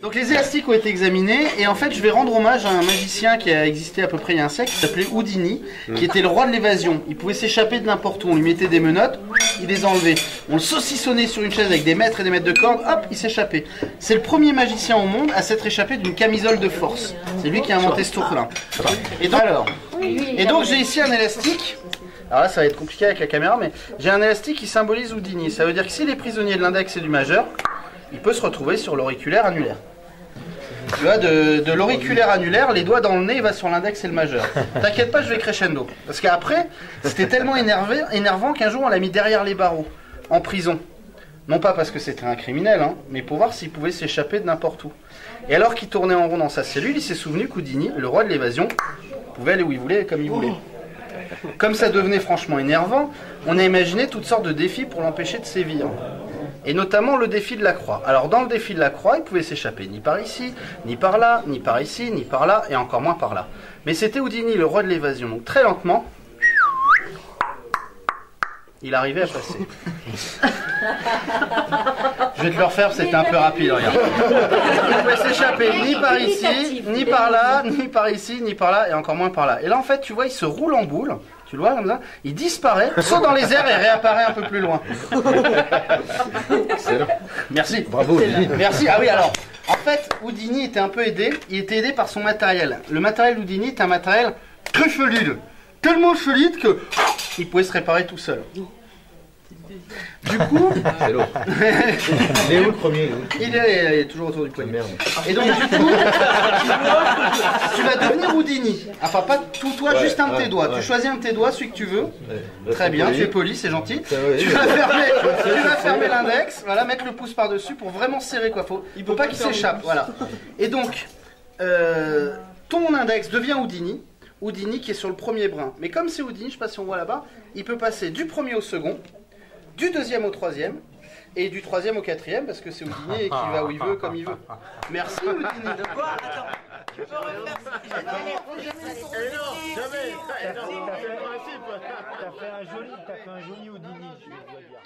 Donc les élastiques ont été examinés et en fait je vais rendre hommage à un magicien qui a existé à peu près il y a un siècle, qui s'appelait Houdini, qui était le roi de l'évasion. Il pouvait s'échapper de n'importe où, on lui mettait des menottes, il les enlevait. On le saucissonnait sur une chaise avec des mètres et des mètres de cordes, hop, il s'échappait. C'est le premier magicien au monde à s'être échappé d'une camisole de force. C'est lui qui a inventé ce truc-là. Et donc j'ai ici un élastique. Alors là ça va être compliqué avec la caméra, mais j'ai un élastique qui symbolise Houdini. Ça veut dire que s'il est prisonnier de l'index et du majeur, il peut se retrouver sur l'auriculaire annulaire. Tu vois, de l'auriculaire annulaire, les doigts dans le nez, il va sur l'index et le majeur. T'inquiète pas, je vais crescendo. Parce qu'après, c'était tellement énervant qu'un jour on l'a mis derrière les barreaux, en prison. Non pas parce que c'était un criminel, hein, mais pour voir s'il pouvait s'échapper de n'importe où. Et alors qu'il tournait en rond dans sa cellule, il s'est souvenu qu'Houdini, le roi de l'évasion, pouvait aller où il voulait et comme il voulait. Comme ça devenait franchement énervant, on a imaginé toutes sortes de défis pour l'empêcher de sévir. Et notamment le défi de la croix. Alors dans le défi de la croix, il pouvait s'échapper ni par ici, ni par là, ni par ici, ni par là, et encore moins par là. Mais c'était Houdini, le roi de l'évasion. Donc très lentement, il arrivait à passer. Je vais te le refaire, c'était un peu rapide, regarde. Il pouvait s'échapper ni par ici, ni par là, ni par ici, ni par là, et encore moins par là. Et là en fait, tu vois, il se roule en boule. Tu le vois comme ça? Il disparaît, saute dans les airs et réapparaît un peu plus loin. Excellent. Merci. Bravo, Houdini. Merci. Ah oui, alors, en fait, Houdini était un peu aidé. Il était aidé par son matériel. Le matériel Houdini est un matériel très solide. Tellement solide que il pouvait se réparer tout seul. Du coup... C'est lourd. Il est où le premier? Il est toujours autour du poignet. Merde. Et donc, du coup, tu vas devenir Houdini. Enfin, pas tout toi, juste un de tes doigts. Tu choisis un de tes doigts, celui que tu veux. Très bien, tu es poli, c'est gentil. Tu vas fermer l'index, voilà, mettre le pouce par-dessus pour vraiment serrer, quoi. Il faut pas qu'il s'échappe, voilà. Et donc, ton index devient Houdini. Houdini qui est sur le premier brin. Mais comme c'est Houdini, je sais pas si on voit là-bas, il peut passer du premier au second, du deuxième au troisième, et du troisième au quatrième, parce que c'est Houdini et qu'il va où il veut, comme il veut. Merci Houdini. De quoi? Attends, tu peux refaire ça? T'as fait un joli Houdini, je dois dire.